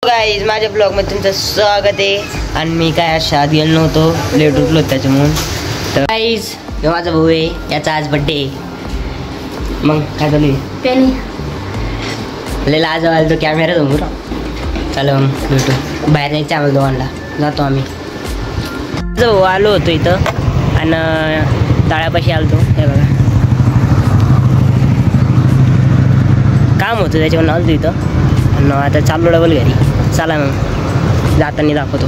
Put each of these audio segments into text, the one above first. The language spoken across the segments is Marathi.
गाईज माझ्या ब्लॉग मध्ये तुमचं स्वागत आहे. आणि मी काय शाळेत गेलो नव्हतो, लेट उठलो त्याच्यामुळे. तर गाईज हे माझा भाऊ आहे, याचा आज बड्डे. मग काय चालू आहे? लय लाज वाटतो कॅमेरा समोर. चला मग भेटू. बाहेर जायचं आम्हाला दोघांना, जातो आम्ही. जो आलो होतो इथं आणि तळ्यापाशी आलतो. हे बघा काम होतं त्याच्यावर आलतो इथं. आणि आता चाललो डबल घरी. चला मग जाताना दाखवतो.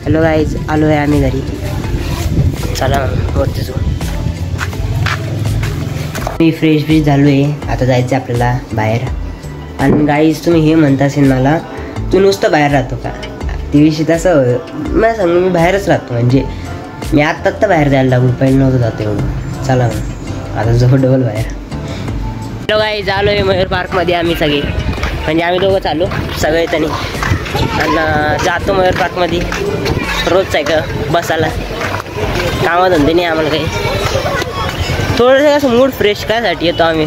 हॅलो गाईज, आलो आहे आम्ही घरी. चला वरती जाऊ. मी फ्रेश झालो आहे. आता जायचं आहे आपल्याला बाहेर. आणि गाईज तुम्ही हे म्हणता असेल मला, तू नुसतं बाहेर राहतो का? ती विषय तसं मला सांगू, मी बाहेरच राहतो. म्हणजे मी आत्ता बाहेर जायला लागलो, पहिले नव्हतं जातो एवढं. चला मग आता जाऊ डबल बाहेर. हॅलो गाईज, आलो आहे मयूर पार्कमध्ये आम्ही सगळे. म्हणजे आम्ही दोघं चालू सगळे तरी. आणि जातो मयूर पार्कमध्ये. रोजच आहे का बसायला, कामधंदे नाही आम्हाला काही. थोडंसं असं मूड फ्रेश करायसाठी येतो आम्ही.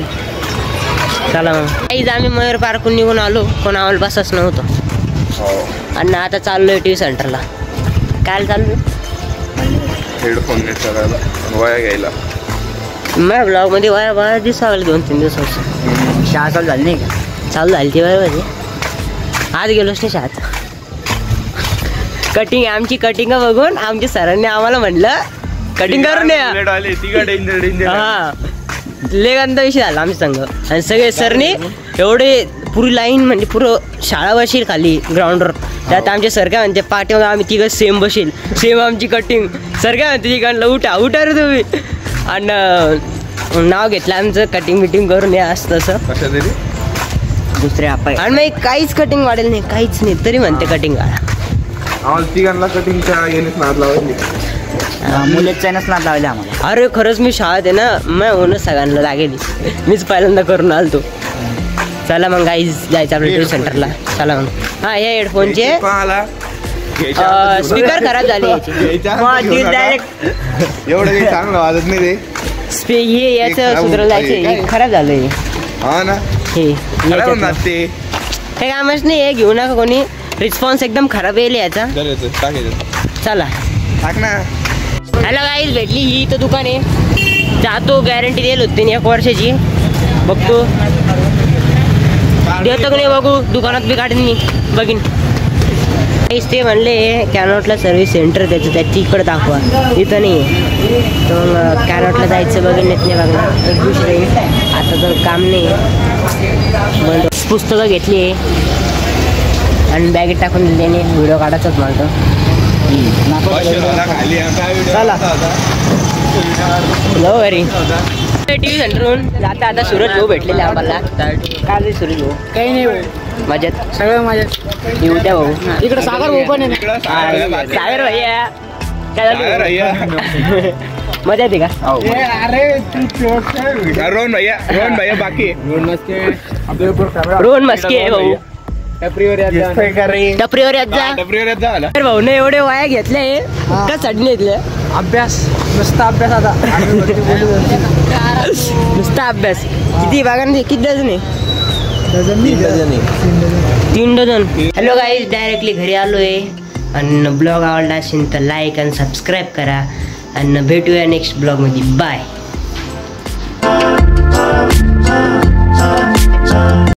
चला मग काहीच आम्ही मयूर पार्कहून निघून आलो, कोण आम्हाला बसच नव्हतं. आणि आता चाललो आहे टी सेंटरला. काय चाललो? हेडफोन वया घ्यायला. माझ्या ब्लॉगमध्ये वया दिवसा लागले 2-3 दिवसापासून. शाळा चालू झाली नाही का? चालू झाली ती वया माझी. आज गेलोच नाही शाळेत. कटिंग आमची कटिंग बघून आमच्या सरांनी आम्हाला म्हटलं कटिंग करून या. हा लेगंदा विषय झाला आमच्या संघ. आणि सगळे सरनी एवढे पुरी लाईन म्हणजे पुरं शाळा बसेल खाली ग्राउंडवर. त्यात आमचे सर काय म्हणते पाठीवर आम्ही तिघं सेम बसेल, सेम आमची कटिंग. सर काय म्हणते तिघांना उठा रे तुम्ही. आणि नाव घेतलं आमचं कटिंग बिटिंग करून या असं तसं दुसरे आपण. आणि मग काहीच कटिंग वाढेल नाही, काहीच नाही, तरी म्हणते कटिंग काढा. तिघांना कटिंगच्या येणेच नाद लावली, मुलीच्या नाद लावले आम्हाला. अरे खरंच मी शाळेत आहे ना, मग होणच सगळ्यांना लागेल. मीच पहिल्यांदा करून आलतो. चला मग गाईज जायचं आपल्या टी सेंटरला. चला मग. हा हे हेडफोनचे स्पीकर खराब झाले डायरेक्ट. एवढं काही चांगलं वाजत नाही रे. हे याचं सुधारलं जायचं, खराब झालंय. हा ना, हे ते कामच नाही. हे घेऊ नका कोणी, रिस्पॉन्स एकदम खराब येईल याचा. चला टाक ना. हॅलो गाईज, भेटली ही इथं दुकान आहे. जातो, गॅरंटी देईल होती 1 वर्षाची. बघतो देतो की नाही बघू. दुकानात बी काढीन मी, बघीन. ते म्हणले कॅनॉटला सर्व्हिस सेंटर त्याचं, त्याची इकडे दाखवा. इथं नाही आहे. तर मग कॅनॉटला जायचं बघून येत नाही बघणार. एक दुसरे आता तर काम नाही आहे. पुस्तकं घेतली आहे आणि बॅगेत टाकून दिल्याने व्हिडिओ काढायचाच म्हणतो. चला जाऊ घरी. टी व्ही सेंटरहून जाता आता सूरज भाऊ भेटलेले आम्हाला. काय सूरज भाऊ? काही नाही मजेत, सगळं मजेत. येऊ द्या भाऊ. इकडे सागर भाऊ पण आहे. सागर भैया काय मजा येते का? रोहन भैया बाकी रोहन मस्के आहे भाऊ. टपरीवर येत जा. भाऊ ने एवढे वाया घेतले का चढणी घेतले? अभ्यास, नुसता अभ्यास. आता नुसता अभ्यास. किती बघा ना, किती डझन आहे? 3 डझन. हॅलो गाईज, डायरेक्टली घरी आलोय. आणि ब्लॉग आवडला असेल तर लाईक आणि सबस्क्राईब करा. आणि भेटूया नेक्स्ट ब्लॉगमध्ये. बाय.